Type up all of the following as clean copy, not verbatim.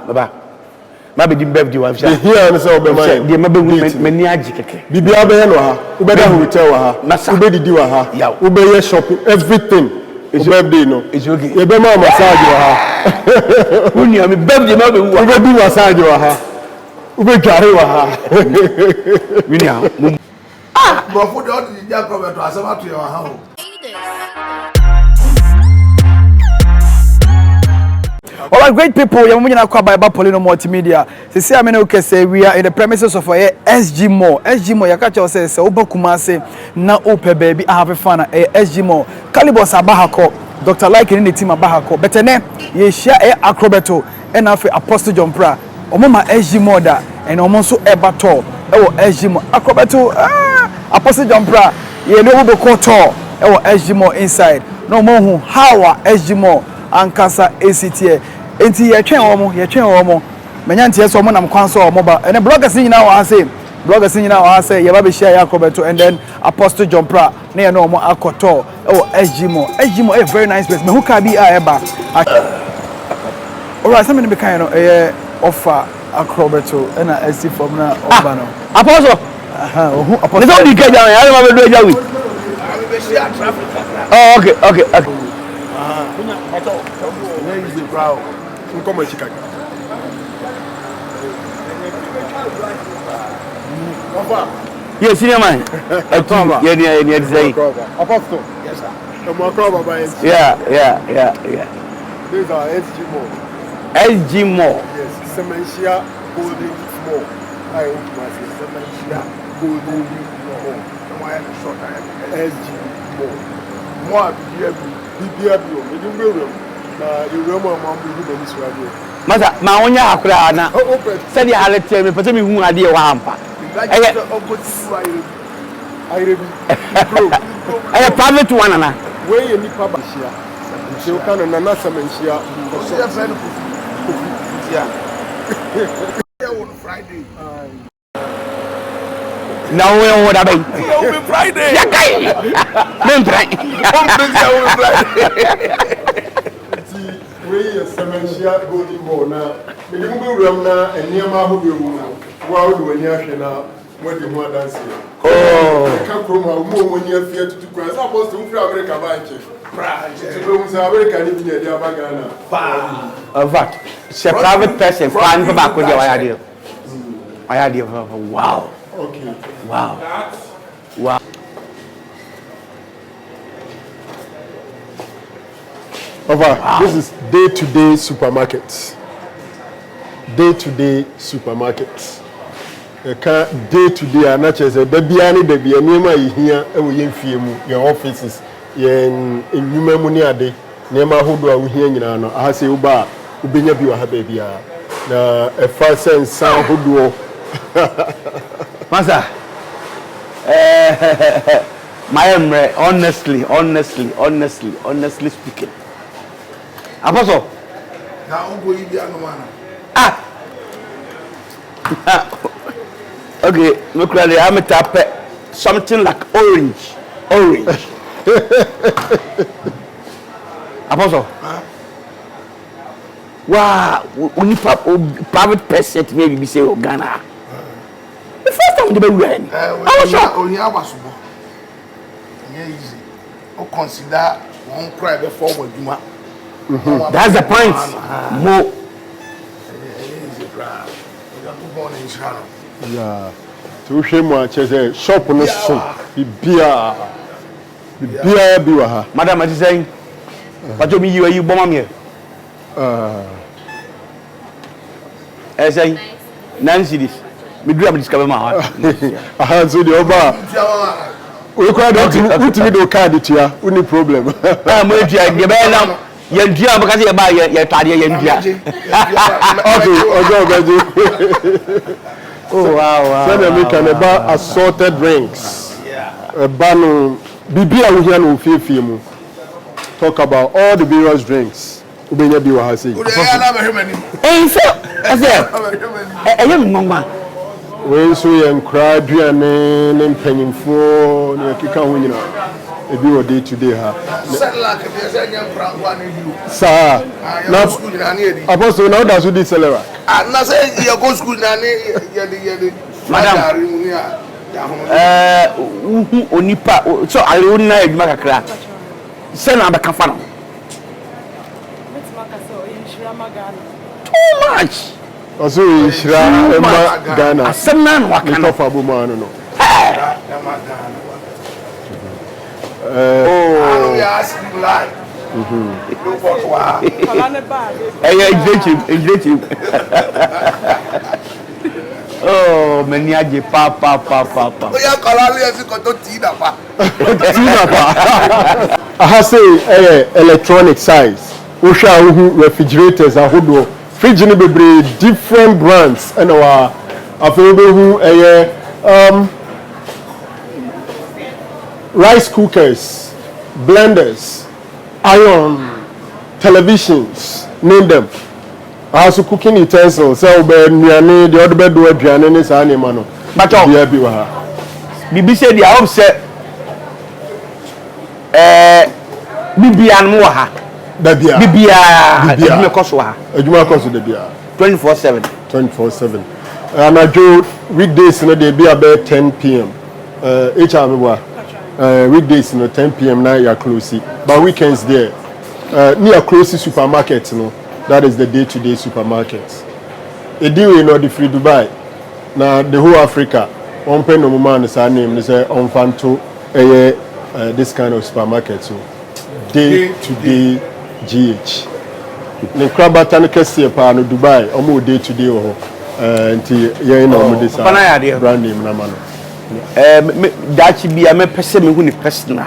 Baba. Maybe the birthday was here and so be my. The maybe many ajikeke. Bibia be no ha. Ubeda hotel ha. Ubedi di wa ha. Ube shopping everything. It's birthday no. It's okay. You be ma massage wa ha. Uni am birthday ma be wa. Ube di massage wa ha. Ube gare wa ha. Uni am. But for the Akrobeto asema to your ha. All right, great people. You're moving by Poleeno Multimedia. See, I mean, okay, say we are in the premises of SG Mall. SG Mall, you catch yourself. Say, Oba Kumasi, na Ope baby. I have a fan. SG Mall. Calibos Abahako. Dr. Like in the team Abahako. But then, you share Akrobeto and after Apostle John Prah. Omama SG Mall da and almost Ebato. SG Mall. Akrobeto. Apostle John Prah. You know who call tall. SG Mall inside. No more who. How SG Mall. Ankasa ACTA enti ye twen omo menya ntie so mo nam kwan so omo ba ene bloggers nyina wa say ye ba be share Akrobeto and then Apostle John Prah na ye no omo akoto SG Mall a very nice place me who ka bi eba alright something be kind no offer Akrobeto na SC from na oba no Apostle Apostle no di keja ya ma be do eja wi be share traffic. Oh okay Where is the crowd? Come on, Chicago. Yes, senior man. Yeah, say. Apostle. Yes, sir. Yeah. These are SG Mall. SG Mall. Yes, Sementia Golden Mall. I want to say Sementia Golden Mall. SG Mall. More BBW. Masa ma wonya akura na said ya halete me pese me hu ade wa hampa eh private one na we ye nipa ba hia nti o kan na na Sementia on Friday. Now we on that bay. On Friday. Ya kai. Men try. On Friday. We Sementia Golden Mall na me mu be wram na eniema ahodo mu wa wodo wani ahwe na wadi mu adanse Oh ka kroma mu wani afia tutu kwa sa Apostle mu fra America ba nche Prah be mu sa America ni bi dia ba Ghana what it's a private person fan for back with your idea wow okay wow Over. Wow. This is day-to-day supermarkets. Day-to-day supermarkets. Day-to-day, and not just a baby, nema here, your offices, in money a day. Nema who here in I say, Uba, Ubinya be a baby. A first and sound who do. Master, my honestly speaking. Apostle. Now go one. Okay, look at I'm a tap something like orange. Apostle. Wow, only private person maybe be say Ghana. The first time they were in. I was shocked. Only I was easy. O consider one cry before Juma. That's the point. More. Yeah. To show me a shop on the soap. Beer. Madam, what is saying? What do you mean you bomb me? I say, Nancy, this. We do have discover my heart. I had so the over. We quite don't do card it here. Only problem. I'm with you. You better now. You're because you buy your tardy and oh wow. So they make an about assorted drinks. A banu Bibia we hear no feel talk about all the various drinks. Ubenya bi wa hasi. Eh so I said mama we so yen cry duane ne mpanyimfo ne kika ho nyina. ebi wɔ day to day ha Celery ke be say nyam franco an ebi saa na school na na edi apostle na oda so di celery na say you go school na na ye Madam. Onipa so ale na adwuma kakra se na abeka fa no too much also ishira ema Ghana asem na no waka no tofa bo ma no oh ya ask you like no for wa executive oh many aje pa o ya kala le esi ko to ti da pa aha say electronic size wo hwa wo refrigerators ahodo fridge ni bebre different brands and our afebehu rice cookers, blenders, iron, televisions, name them. Also cooking utensils, so be nuane the other bed do aduane ni sa ni ma no. But oh, bi wa ha. Bibi say dia hope say Bibian mo ha. Bibia. Adwuma koso ha. Adwuma koso da bia. 24/7. 24/7. And I do weekdays no dey be about 10 p.m. Weekdays no 10 p.m. now you close. But weekends there near close supermarket no. That is the day-to-day supermarkets. A deal in the free Dubai. Now the whole Africa, one pen no man is name is on fanto this kind of supermarket. So day-to-day GH. The crab kesi pa no Dubai, almost day-to-day until you know this brand name na man. That should be a person who is personal.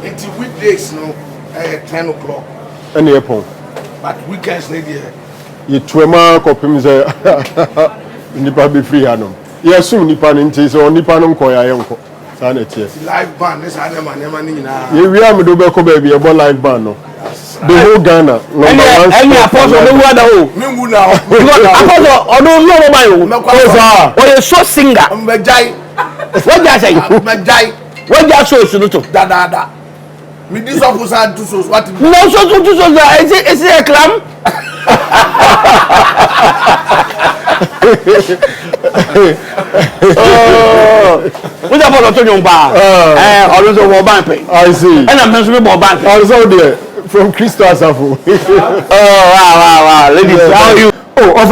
Until weekdays no 10 o'clock. And the airport. But weekends na there. You twema kopim ze nipa be free hanom. Yesum nipa nti so nipa no nko ya yenko. Sa na tie. Live band this and man ni na. Ye wi am do be ko ba bi e bo live band no. The whole Ghana number 1. Any apostle no wada o. Mingu na. Apostle odo no mo ba yo. O ye so singer. Mbejai. What you say? Mbejai. What you so so to? Da. Me this officer had two souls. What? No so is it a clam? What about to your bar? Also more bank. I see. And I'm mentioning more bank. Also there from Crystal Asafu. Wow. Ladies, how are you? Oh, of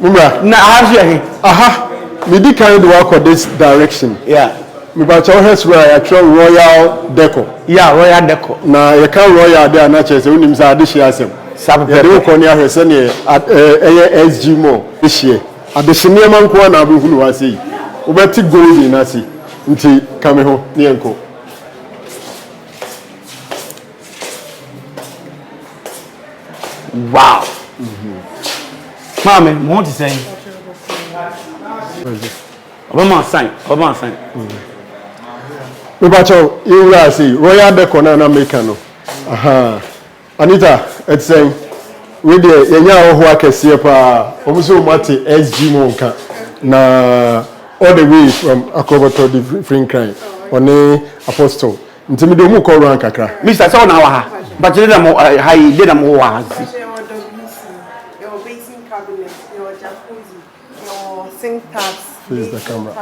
Mumra. Now how's your head? Aha. Me di kind work on this direction. Yeah. Me ba cho hes where I try Royal Deco. Yeah, Royal Deco. Na you can Royal there na che se unim sa ade hia asem. Sabe de ko ni ahwese ne SG mo hie. Ade hye man ko na be hunu wa sei. Obeti gold na sei. Nti kame ho ne enko. Wow. Mama, what to say? Obama sign. Me ba cho you ra sei Royal Deco na America no. Aha. Anita, it's saying we dey yenya ho akese pa omuso mate SG mo nka na all the way from Akrobeto different kind one apostle ntimi de mu ko ran kakra Mr. Saw na wa ha. But you dem high dey dem wa. Your basin cabinet, your jacuzzi, your sink taps. Face the camera.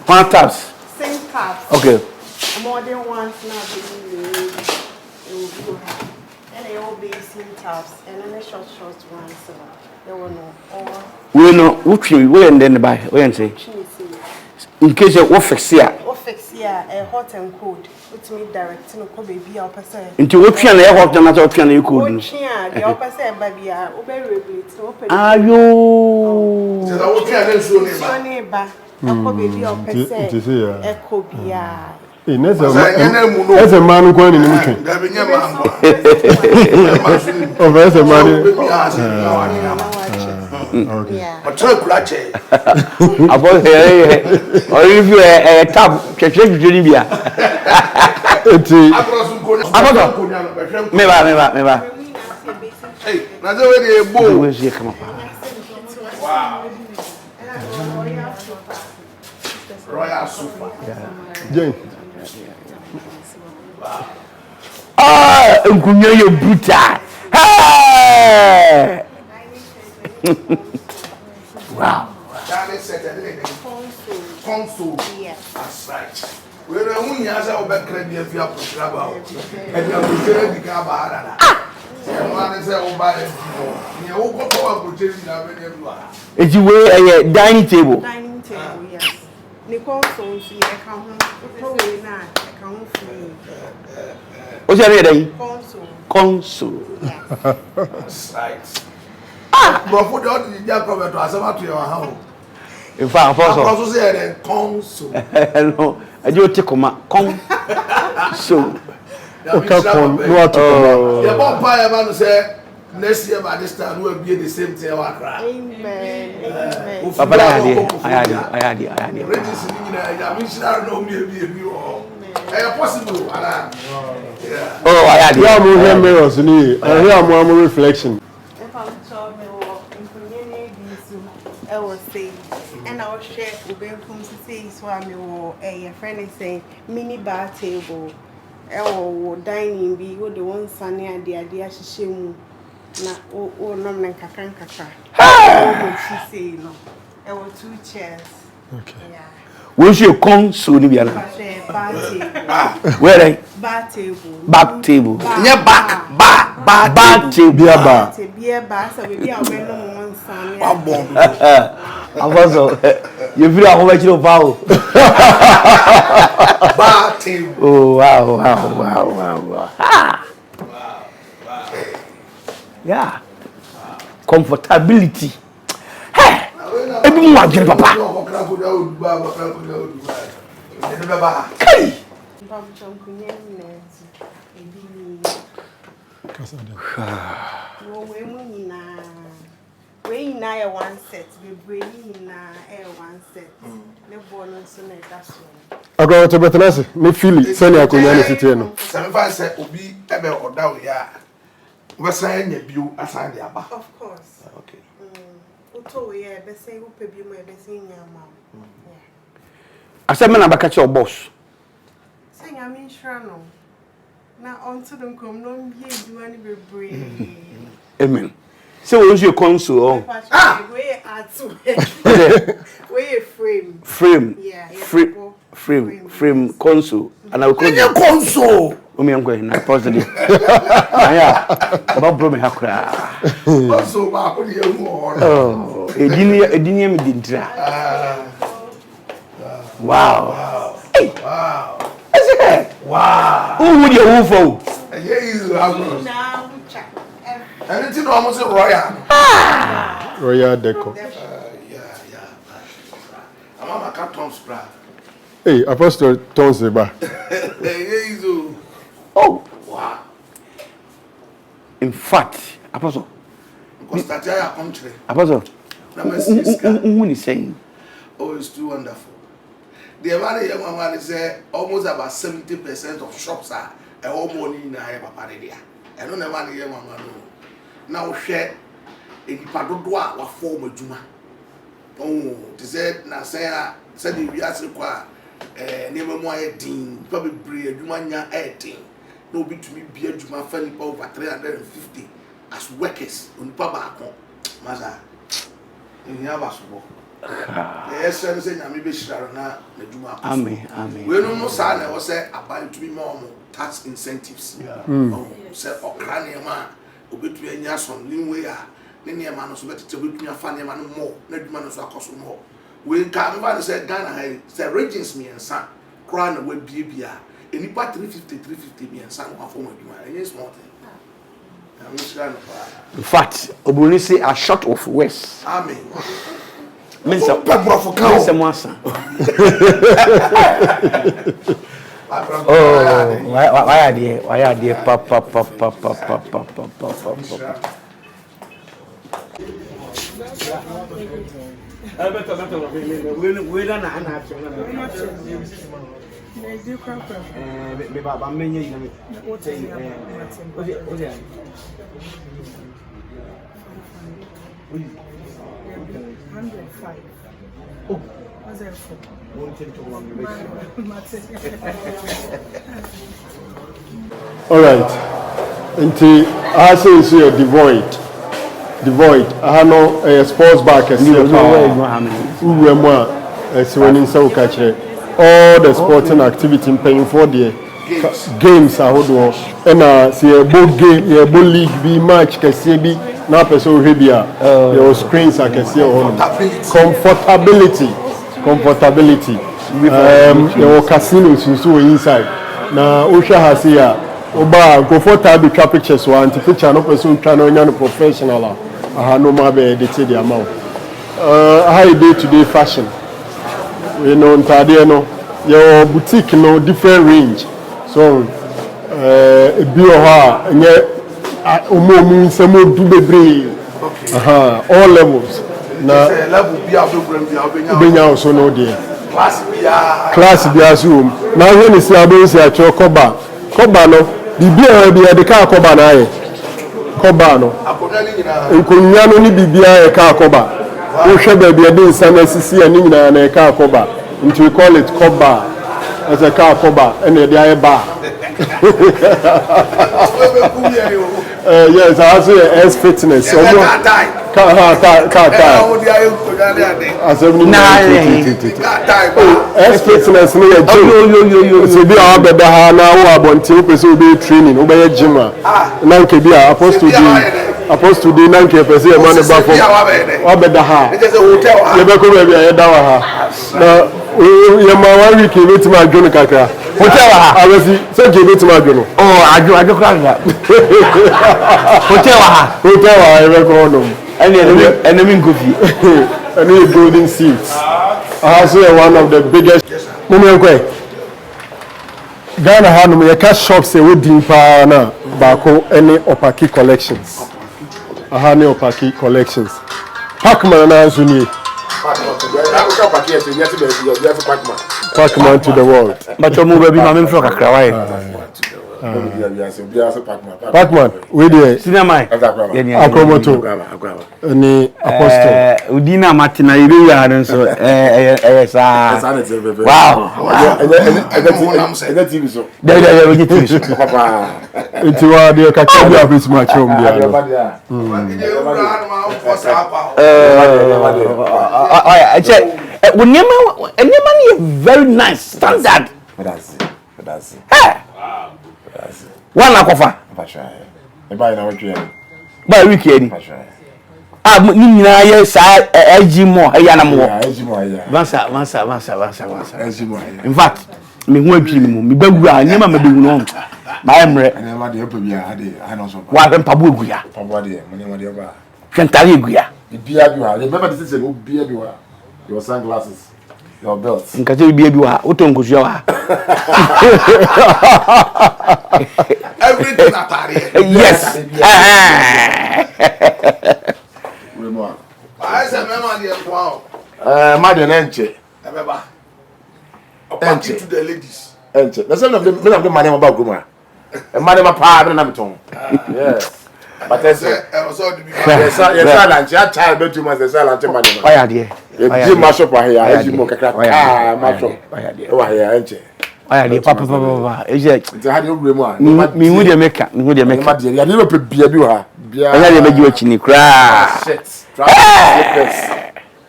One taps. Sink taps. Okay. Modern ones now, baby. And the old basin taps, and then the short ones. So there were no all. We know which we and then buy. We and say. In case you fix here. Fix here, a hot and cold. Which me direct no ko baby our person. Into what piano you hot na what piano you could. The upper say baby are regulate open. Ayo. Se da wo piano so ne ba. Neighbor, ko baby our person. Echo bia. Ese man ko ni mutwe. Da be nya ma mbo. O be ese man. Okay. But try kula che. About here. Or if you a tap, check you bia. Eti. Meba. Hey, na ze we dey bo. Where's here come up? Wow. Royal sofa. Jane. Ah, nkunye yo brutal. Hey! Wow. That is set and console. Yes. That's right. We're the only answer about credit if you have to travel. And you have to get the car. And one is over it. You will go to purchasing everywhere. It's you a dining table. Dining table, yes. The consoles, I come home now. I come home free. What's your name? Console. Console. That's right. But for the other, you just come to us about your house. In fact, I also say console. No, I do take my console. Okay, from what? The vampire man say next year by this time we'll be the same thing. Amen. Amen. Papa, I had it. Regis, I mean, she don't know me. Possible. Yeah. Oh, I had it. Yeah, we have mirrors in here. I hear more reflection. If I'm sure me in community I will say, and I will share with them from say so I'm a friend is saying mini bar table. Dining be the one sunny and the idea she shame na o nom na kakra. She say no. There were 2 chairs. Okay. Yeah. Where's your console? Bar table. Where? Bar table. Back table. Yeah, back table. Beer bar. Beer bar. So maybe I'll wear no one sunny. I'm also. You feel how much you know? bar table. Oh wow. Yeah. Comfortability. Hey. Everyone want to papa. Hey. We na one set, we bring na one set. Ne bonus na that's one. Akrobeto betenase, me feel it. Send ya konya ne sitie no. 75 say obi ebe oda we ya. We say nya biu asan de aba. Of course. Okay. Uto we ya be say wo pebi mo be say nya ma. Asa me na baka che boss. Say nya me nhra no. Na onto dem kom no mbie eduwa ni bebre. Amen. So where's your console? We are two. We frame. Yeah. Frame console. And I will call you console. Umi am going na positive. Aya. About bro me hakra. Console ba ko dey hu o. Oh, edini mi dintra. Wow. Wow. Wow. Who would you move for? Yeah, you have. Now check. Anything almost royal. Royal deco. Yeah. I'm on my carton's Prah. Hey, Apostle Tonzeba. Hey, Oh, wow. In fact, Apostle. Because that I country. Apostle. Who is saying? Oh, it's too wonderful. The amount of young man is almost about 70% of shops are all money in a papa. I don't know what young man. Now share a padoa or form of Juma. Oh, to say, now say, said the ask require never more 18, probably breed Jumania 18. No be to me be a Juma family over 350 as workers on the Pabacon. Maza in Yabasbo. Yes, sir, saying I'm maybe Sharana, the Juma. Amen. We don't know, son, I was about to be more tax incentives. Oh, sir, or cranium man. Obetu enya son linwe a ne ne ma no so betete obetu afa ne ma no mo na duma no so akoso mo we nka me ba no say Ghana ha say regions me ensa kra na we bia enipa 350 me ensa no afọ mo duma enye small thing. I'm sure. In fact, Obuni say a shot of west. Amen. Means a mwasa. Oh, why are they? Papa. All right. Nti I say is here devoid. I no sports bar can see all the sporting activity paying for the games I hold on. And see a board game, a board league be match can see be na person hebia. Your screens I can see on comfortability. Your casinos so inside. Na Osha has here. Oba comfortable pictures one picture no person try no professional. No more be edit the amount. How day-to-day fashion. You know, no, your boutique no different range. So, a bio and some do bebre. All levels. Now, level also no there. Class be zoom. Now when you see about say Koba no, the be the car Koba na Koba no. Nkonya no ni bibia e ka Koba. Wo hwe ba bia de nsa na sisi ani nyina na e ka Koba. Nti we call it Koba. As a car Koba and the aye ba. Yes, I say S fitness. S fitness no ya gym. So be our beda ha na wo abonti wo pese obe training, wo be gym a. Na nke bia Apostle today na nke pese e man ba for. Wo beda ha. Ye be ko be ya da wa ha. Na ye ma 1 week e meet ma adwo kakra. Hotel ha. Awasi so je meet ma adwo no. Oh, adwo kra. Hotel ha. E be ko no. Enemy coffee. Any golden seats. Also one of the biggest. Ghana Hanum, your cash shops say we dimpa na bako any opaki collections. Any opaki collections. Pac-Man na Zuni. Pac-Man to the world. But you move baby, I'm from Kakrawai. Pac-Man, we there. Cinema. Akrobeto. Any apostle. Udina Martina, you are so. Wow. It's what the Kakabia is much home. I said, when you very nice standard. That's it. One akofa. By weekend. Ni na ye sa LG mo ya na mo. Vansa. In fact, me hu adwini mu, me bagura nyema me behu no. Ma emre. Nyema de opabia ade, I know so. Wa mpabu egua. Mpabu de, nyema de ba. Kwentare egua. Bibia bi wa. Remember this is bibia bi wa. Your sunglasses. Your belts. Nkaje bibia bi wa, otonkosu wa. Everything atari. Yes. Remo. I say me ma de kwa. Ma de nenche. Ebeba. Enche to the ladies. Enche. That's one of them money about guma. E ma de ma pa be na beton. Yes. But I say so the yes lunch ya child be too much say lunch ma de. Oya de. Oya ma shop here. Eji mo kakra. Ma shop. Oya de. Oya enche. Oya de papa. Eje. Nti ha de owuremu a. Me hu de meka. Ma de ya de be bia bi ha. Bia. Oya de meji wachi ni kra. Shit. Slippers.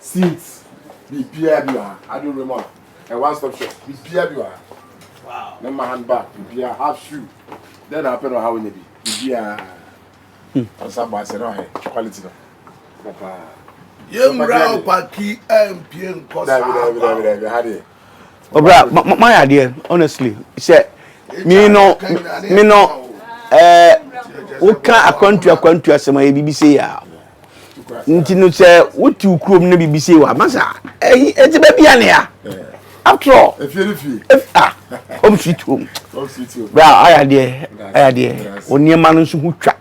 Seats. Bia bi ha. Ha de owuremu a. A one stop shop. Bia bi ha. Wow. Then my handbag. Bia half shoe. Then I pay how we need be. Bia. Ansaba say no quality no. Papa. Yemra opaki MPN kosa. David hade. Obra my idea honestly say me no wo ka akwantu asema e BBC ya. Nti no say wotu ukrom na BBC wa masa e ti ba bia ne ya. After all if you home sweet home. Bra I idea oniema no nso hu twa.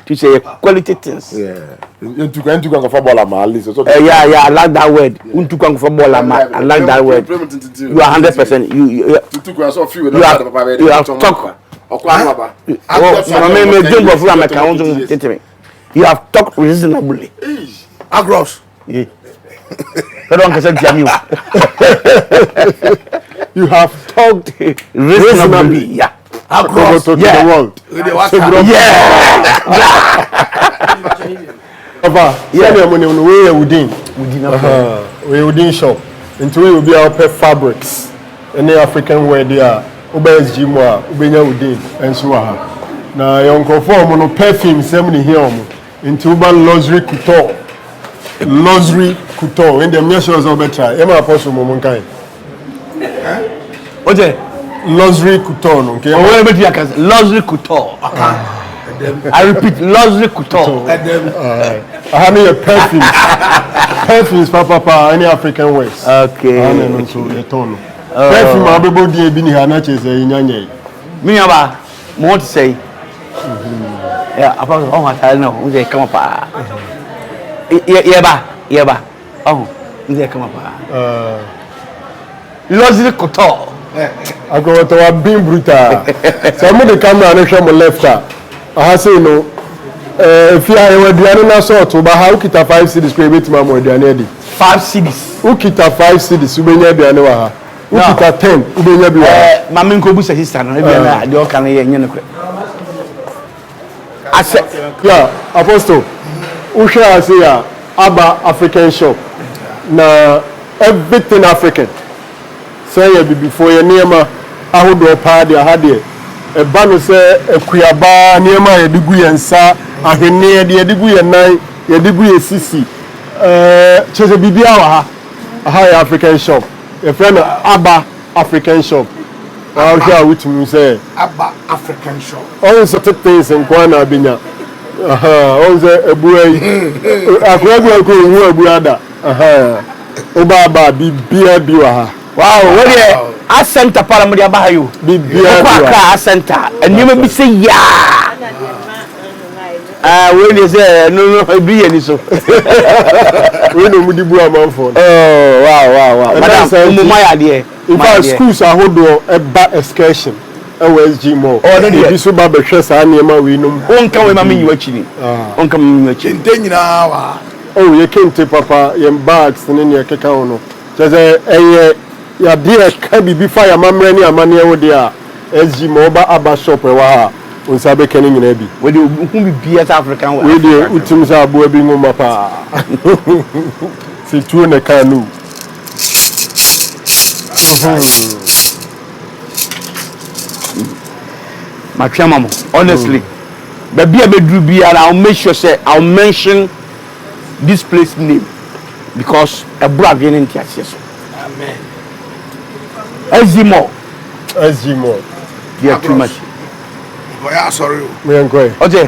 To say quality things. Yeah. Into go for ball am at least. Yeah, I like that word. Into go for ball am. I like that word. You are 100%. You You have talked reasonably. Agros. Yeah. You have talked reasonably. Yeah. across to the world. Papa, yeah, money on the way within shop. Into we will be our pet fabrics. Any African wear there. Obey's Jimoa, Ubenya Udin, and Swaha. Now, young conform on perfume, 70 here. Into Uban luxury couture. Luxury couture. In the measures of better. Emma Apostle Momonkai. What's it? Luxury couture. Okay. Luxury couture. I repeat, luxury couture. I have a perfume. Perfumes, papa, any African ways. Okay. Perfume, everybody been here, not just in Yanya. Me, about more to say. Yeah, about all my time now. They come up. Yeah, oh, they come up. Luxury couture. I go to a beam brutal. Some of the camera and show my left. I say no. If you are a Diana sort, but how kita 5 cities create my more than 5 cities. Who kita 5 cities? Ubenya Diana. Who kita 10? Ubenya Biwa. Mami Nkobusa sister. No, they all can hear you. I said, yeah, Apostle. Who shall I say? Abba African shop. Na everything African. Say before your name, I would do a party. I had it. A bano say a kuyaba niema ya digu yensa ahene ya digu yenai ya digu yesisi chese bibia wa ha ya African shop a friend Abba African shop wa sha which means say Abba African shop all sort of things in Kwana binya all the ebuai akwagu ko wu ebuada oba bibia biwa wow, what is Ascenta Paramudia Bahayu? Bibia Ascenta, and you may be say, yeah. When is there? No, be any so. We know Mudibu amount for. Oh, wow. Madam, my idea. In fact, schools are holding a bad excursion. OSG more. Oh, no, you so bad, but just I never we know. Won't come with me watching. Won't come watching. Oh, you came to Papa, your bags, and then your cacao. Just a ya dear kabi before your mamma any amani odia SG Moba Abba shop wa unsabe kenin nebi we dey be beer African we dey utimza abo bi ngoma pa si tu ne kanu my mama honestly but be bedru bi and I'll make sure say I'll mention this place name because a bra again in tiaseso amen SG more. They are too much. Boya sorry. Me enjoy. Okay.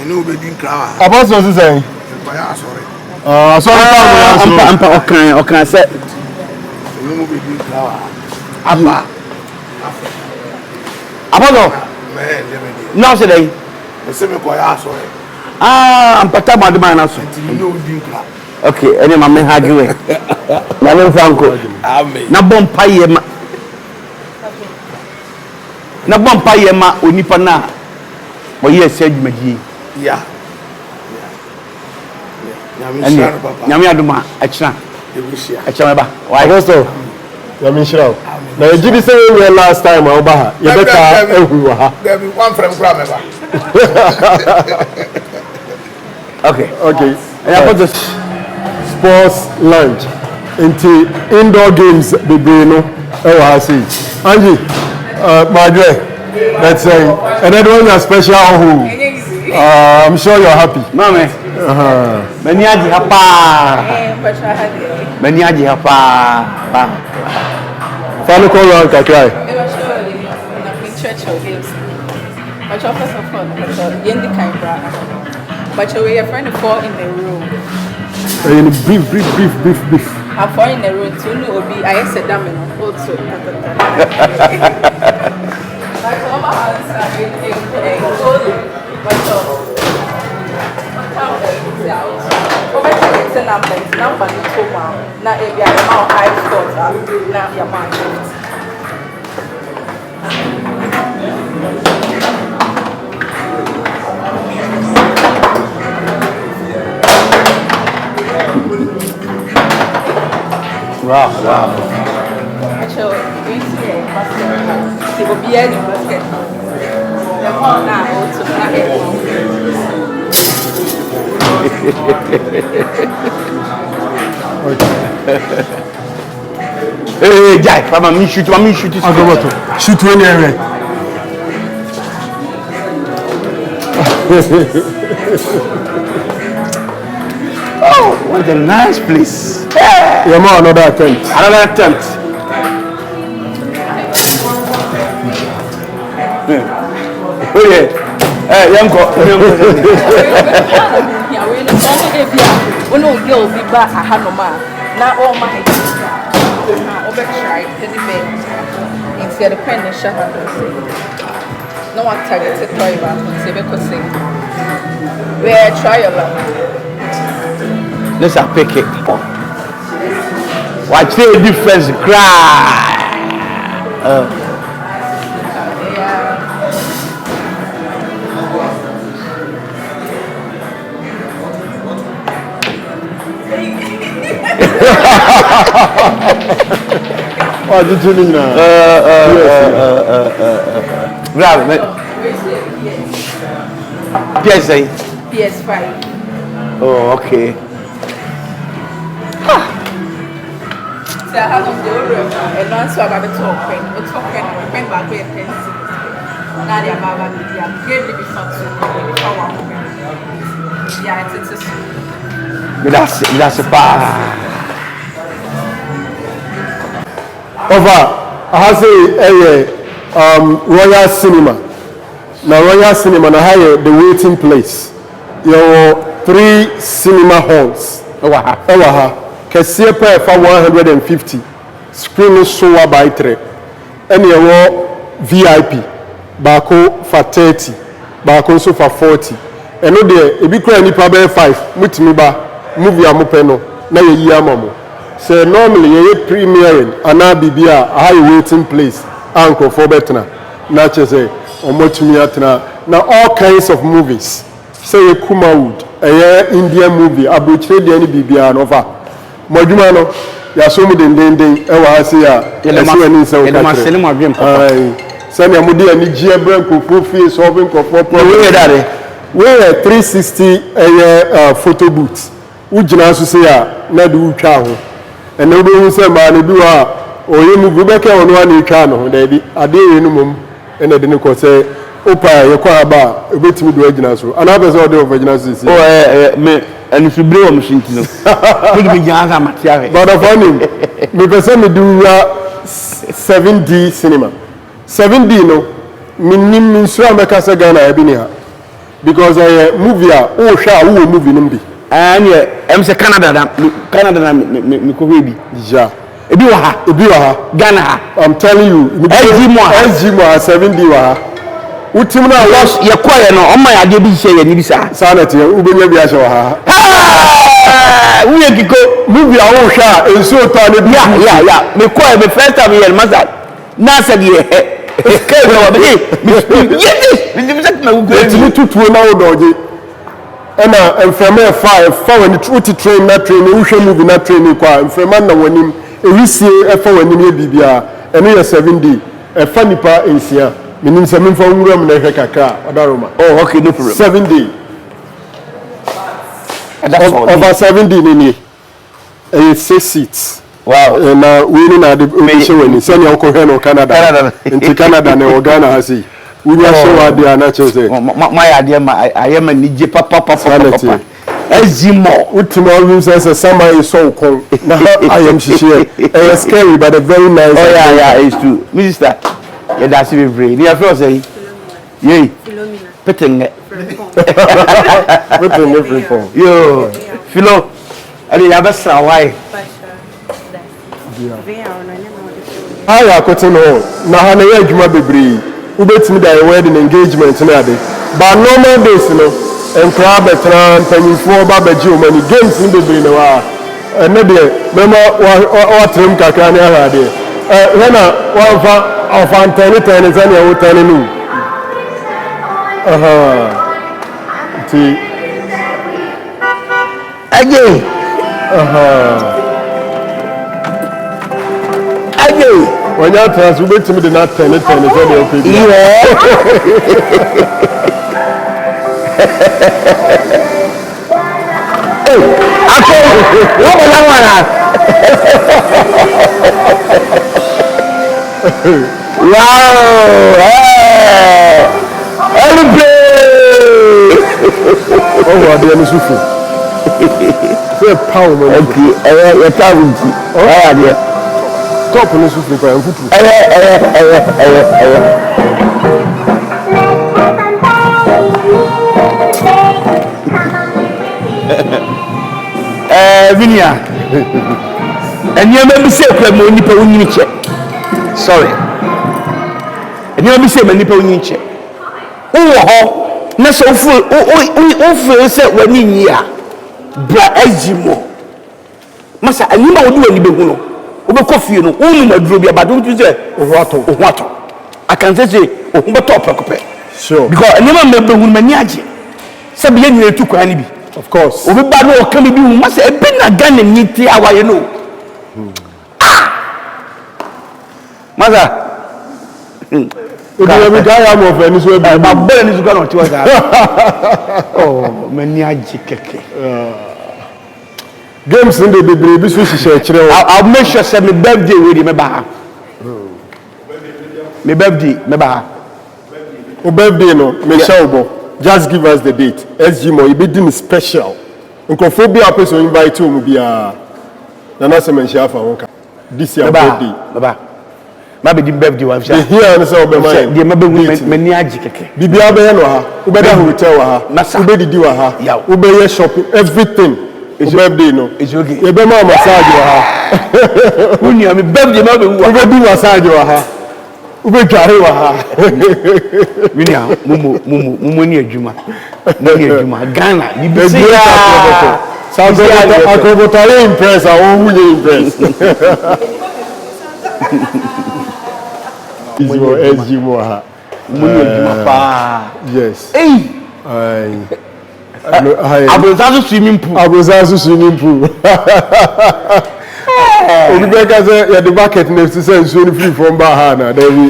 Enu be din krawa. Apostle is saying. Boya sorry. Sorry. Okay, say. Enu be din krawa. Abba. Apostle. Man, now say they. Say me boya sorry. I'm pata mad man now. Enu be din krawa. Okay, any mama hagwe. Na me franco. Amen. Na bompa ye ma. Na bompa ye ma onipa na. Mo ye se adwumadi. Yeah. Nyame aduma akira. Akira ba. Why? Apostle. Nyame shira. Na you did say we last time I ba. You better ehu ha. There be one from Prah member. Okay. And Apostle sports lunch into indoor games Poleeno Angie my dear let's say and then one special who I'm sure you're happy mama many aji hapa final call round kakrai first of all but we are friend four in the room. Brief. I'm four in the room too. No, be I said that man also. Wow. Actually, we see a basket. See, we be any basket. Hey, Jai, Mama, me shoot. Akrobeto. Shoot when you're ready. Oh, what a nice place. Hey. Yeah, man, another attempt. Oh yeah. Hey, young girl. Yeah, we know we no girl be back a hanoma. Now all my over try teddy bear. Instead of pen and shut up. No one targeted toy back say because say where try your luck. Let's pick it. Watch the difference cry. Oh, did you mean PS5. Oh, okay. So I have the room and not so about the talking. We're talking back with pencils. Now they are Baba Media. Greatly before two. Yeah, it's That's a bar. Over, I say Royal Cinema. Now Royal Cinema na hire the waiting place. Your 3 cinema halls. Ewa kesiye pa for 150. Screen so by 3. And your VIP. Bako for 30. Bako so for 40. And no there, ebi kura nipa be 5. Mutimi ba movie amopeno na ye yi amamo. So normally ye premiering ana bibia a high waiting place anko for betna na chese omotumi atna na all kinds of movies say Kumawood Indian movie abuchire de ni bibia no fa modwuma no ya so mu dendenden e wa ase ya ese wani se o ka say na mudi ani gie branko profile solving for problem we 360 photo booth ujina so say ya na de utwa ho ene obo hu se ma ne bi wa oye mu bi beke ono ani twa no da bi ade yenu mum ene de ne ko se opa ye kwa aba obetimi do agina so ana be se ode of agina so si me enu subre wo mshinti no kudi bi janza matiare but of him me pese me do 7D cinema 7D no minim nso ameka se Ghana e bi ni ha because movie a o hwa wo movie nim bi and say Canada na me ko bi ja ebi wa ha Ghana ha I'm telling you SG mo 7D wa ha utim na loss ye kwaye no o ma ya de bi hye ye ni bi sa sanete ubenya bi ahye wa ha uye kiko movie a wo hwa enso to na bi ya me kwaye me first time ye masa na sa de he ke wa be me set na ugo ni tutuo na wo doje ena enframa 5 fa wani truti train na train wo hwe movie na train kwa enframa na wanim ewisie efa wanim ye bibia eno ye 7D efa nipa ensia minim se memfa nwuram na hwe kakra odaroma oh okay no problem 7D over 7D ni 6 seats wow na we na de obiche wani sani ko hwe no Canada nti Canada na Ghana hasi we are so hard there na chose my idea my I am ni je papa Ezimo ultimo always says summer is so cold now I am share it's scary but a very nice oh yeah it's true minister yeah that's be brave you feel say yeah Philomena petting every form yo Philo ali ya besa why aya kotin ho na ha na ya adwuma bebre ubetimi da wedding engagement na ade but normal days no enkra betra mpanyinfo ba baji o mani games ni bebre na wa ene de mema wa trim kakra ne ha de hena wa fa ofantani tani zani ya utani nu ti again when you trans we bet me the not 10 is very okay. Wow! Oh, what the is sufu. Say pound man. Okay, you tell me. Oh, dear. Top on sufu kwa mfutu. Vinia. And you may say kwa nipa woni che. Sorry. And you may say nipa woni che. Wo na so o say wani ni a bra ajimo. Masa anima wodi wani behu no. Wo be kofie no, wo mu maduro bia ba don tu say ohuato. I can say ohu be top pekope. Sure. Because anima me behu mani age. Sabi ye nyere tu kwa ni bi. Of course. Obi ba no ka bi hu masa e be na Ghana ni ti awaye no. Masa We do guy am of any so ba bele ni zuga no ti wa za. Oh, mani age keke. Games in the baby bi so share kire. I'll make sure say me birthday we dey me ba ha. Me birthday me ba ha. O birthday no, me show just give us the date. SG mo you be dim special. Nkofo bi a person invite you bia. Na na se mention afa wonka. This year birthday. Baba. Ma be dim birthday wa The here no say obema. Dey ma be me ni age keke. Bibia be no ha. Wo be da hotel wa ha. Wo be didi wa ha. Wo be ye shopping everything. It's birthday no. It's okay. You be ma massage wa ha. Uni am birthday ma be wo. Wo be do massage wa ha. Wo be tware wa ha. Uni am mumu ni adwuma. Ni adwuma Ghana. Di be say Akrobeto impress I won't impress. Is your SG Moha. Mumu adwuma pa. Yes. Hey. Abrozazo swimming pool. Obi be ka say ya the bucket next to say so free from Bahana there be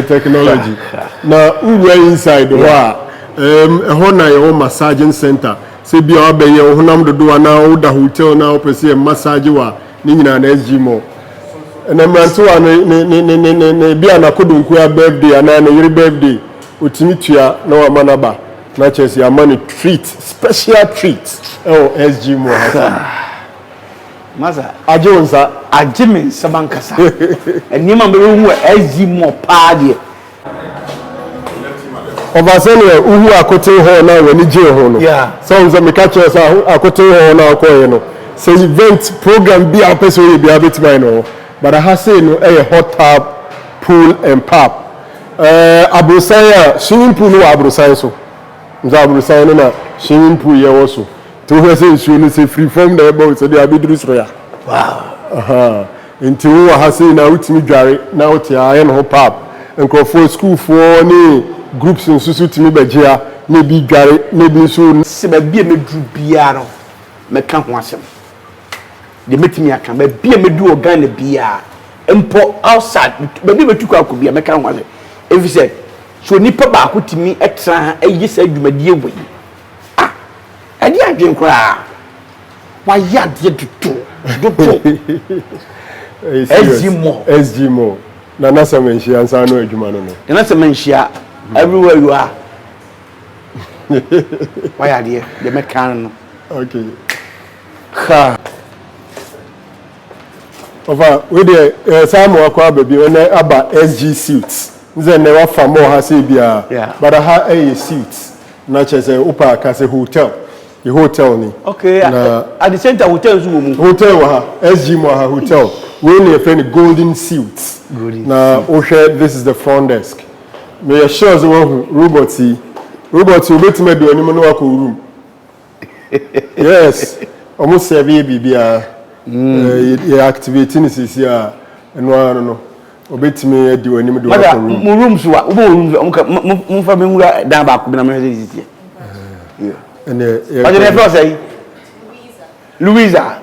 technology. Na uwe inside wa ho na your massaging center. Say bi obe ye honam dodo na o da hotel na o pese massage wa ni nyina na SG Mo. Na manto wa ne bi anakodo nku ya birthday na na yiri birthday otimi tua na wa manaba. Na chesi ya money treat, special treat. Oh, SG Mo. Maza, Ajonsa, ajimin sabankasa. Enima be hu SG Mo pa de. Obasene uhu akote ho na wani je ho no. Yeah. So nza me catch us akote ho na akoye no. Say event program bi a person we bi abetima no. But I have say no hot tub, pool and pub. Abrosaya swimming pool no abrosaya so. Nza abrosaya no na swimming pool ye wo so. To who say you no say free from the boat so they abidru so ya. Wow. Nti wo ha say na utimi dware na wote aye no pub. Nkofo school for ni groups nsusu timi bagea na bi dware na bi so Se ba bia medru bia no meka ho asem. De metimi aka ba bia medu organ bia empo outside ba bia metuko akobia meka ho asem. Efi say so nipa ba akotimi etra ayi sa adwumadie wei. Adi adwen kra. Wa ya de dudu. SG Mo. Na nasa menshi ansa no adwuma no. Na nasa menshi everywhere you are. Why are you? The mechanic. Okay. Ha. Over with the some akwa baby when aba SG suits. Nze never fa more ha say bia. But ha a suits. Na chese upa ka say hotel. The hotel ni. Okay. At the center hotel zu hotel wa ha SG Mo ha hotel. We need a friend golden suits. Na o share this is the front desk. Me assure you robots will bet me do any no room. Yes. Almost serve bibia you activating this here and no obet me do any do room. Rooms wa mo fa me hura dan ba ko bi na me this here. And what did I say? Louisa.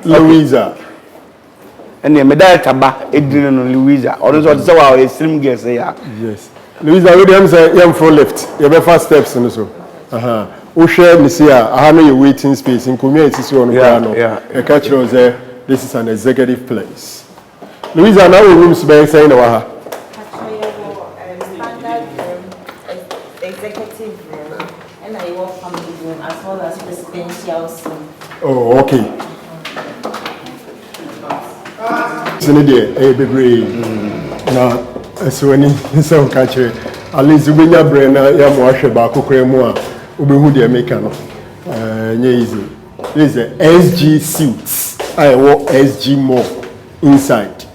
and the medal ba edin no Louisa ono so say wa slim girl say ya yes Louisa we dem say yam for left you be first steps no so o share me see aha no your waiting space in community so no no e catch you say this is an executive place Louisa now rooms be say na wa ha standard executive room and I work family room as well as presidential suite. Oh, okay. Sini de bebre na eswani so catch at least we nya brain na ya mo ahwe ba kokore mu a obehu de make no nye easy. This is a SG suits. I work SG more inside.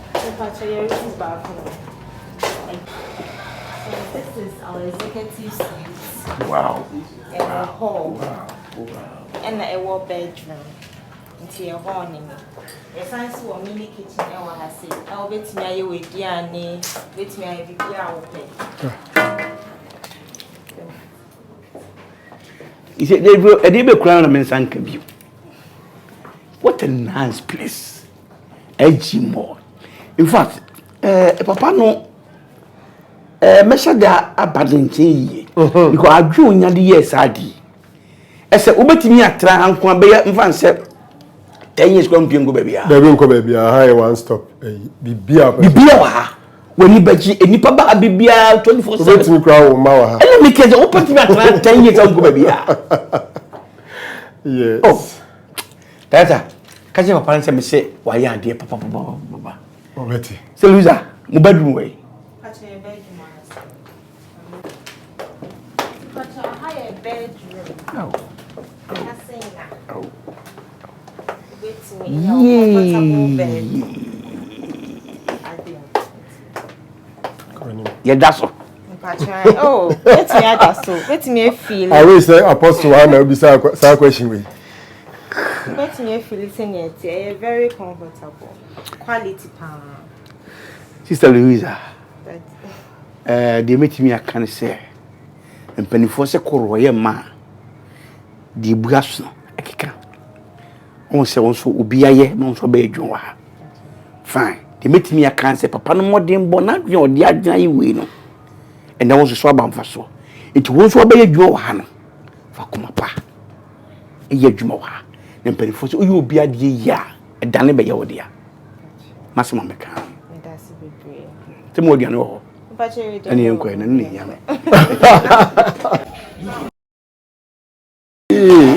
This is our executive suite. wow And a hall. And a wall bedroom. Into your hall. Yes, I saw a mini kitchen. I say, I'll bet me you with Diane, bet me I be he said they will a debe crown and sanka view. What a nice place. SG more. In fact, papa no measure that abundant because I drew in the years adi. I said, Ubetimi atra and Kwabea and say 10 years going to go baby. They will go baby. I one stop. Bibia. When you bet you any papa bibia 24/7. Ubetimi crowd mawa. And let me catch the open 10 years ago baby. Yes. Oh, Tata, catch your parents and say, why are dear papa? Oh, Betty. So, Luisa, my bedroom way. But a higher bedroom. Oh. With me, comfortable bed. Yeah, that's all. Oh, let me add that so. Let me feel. I will say Apostle Hannah will be some question with. Let me feel it. Very comfortable. Quality power. Sister Louisa, they met me a can say, and penny for a royal man. The brass, a kicker. Also, Ubiaye, Monso Bejo. Fine. They met me a can say, Papa no more than Bonat, or the Adjay Wino. And there was a swab for so. It was what be your hand for Kumapa. A year Jumoha. Then penny for you will be a year, a danny by your dear. Massima Mecan. That's a bit brave. Timodiano. But you And you inquire, and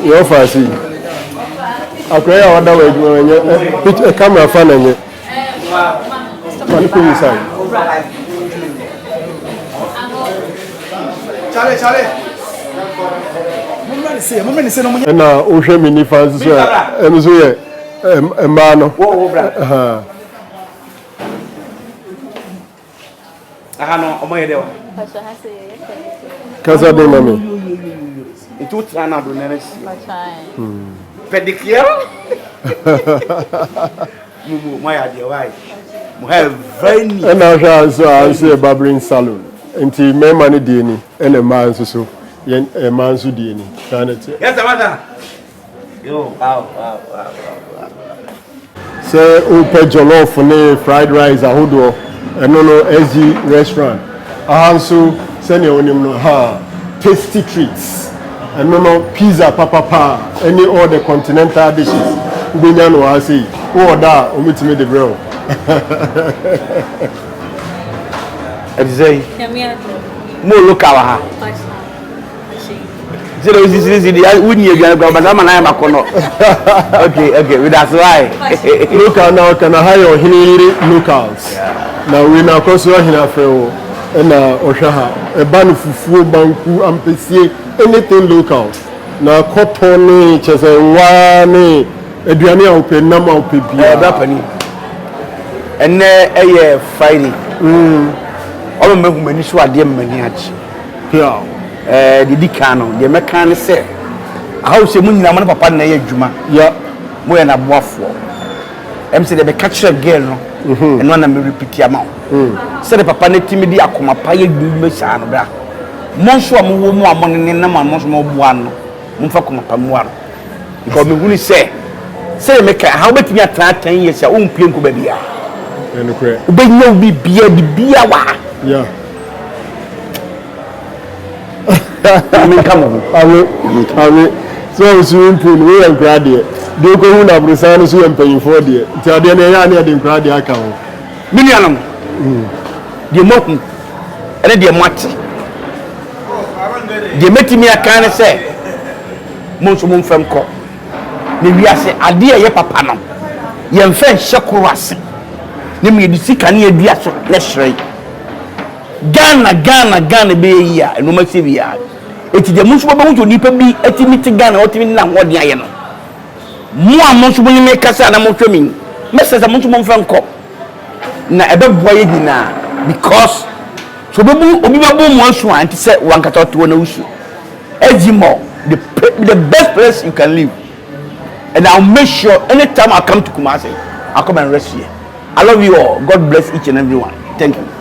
Your fancy. I pray I wonder where you put a camera fan on it. Charlie. And now, Ocean Mini fans, and so a man. I know, there. Casa de Mammy. It would run out of pedicure. My idea, why? We have very neat. And now, I say a barbering salon. Until my money dini and a man so a man so dini. Yes, mother. Yo, wow. Say, open jollof for fried rice, a hodo, and no SG restaurant. I also send you on tasty treats. And no pizza, papa, any other continental dishes. Ubinyano, I say, oh, that, omit me the grill. Say, more look our zero is wouldn't you go, but I'm an okay, that's why. Local now can I hire Hiniri locals. Now we now cross your Hinafro and Oshaha, a ban of fufu, banku, and PC, anything local. Now cotton, just a one, a Diana open number of people. And a Friday. All of them who show at them many the Dicano, the American say, a house of Munna Papa Naya Juma, yeah, more than a waffle. MC the catch a girl, and one of me repeat the amount. Said the Papa Timidi Akuma Paya Dumesan, Monsieur more money than much more one, Mufakuma Pamuan. Because me really say, make how bet me at 10 years, your own pink baby. And correct. When you be beer wa. Yeah. I mean, come on. I will. So swimming pool we am graduate. They go who na brusano so am paying for there. Ti ade na ya na de graduate aka ho. Million. The mokum. And the mati. The metimi aka ne say. Mo so mo fam ko. Ne wiase ade ye papa no. Ye mfa hyekoro ase. Ne me di sika ne adua so na hyrei. Ghana be yi a no ma se bi a. Eti de munso ba wuto nipa bi atimi ti Ghana otimi na ngode aye no. Mo a munso bo nyime kasa na mo twemi. Message munso mo mfa nko. Na ebe boa ye nyina because so bebu obi ba bo mo asu anti se wankata to na usu. Ejimo the best place you can live. And I'll make sure anytime I come to Kumasi, I'll come and rest here. I love you all. God bless each and every one. Thank you.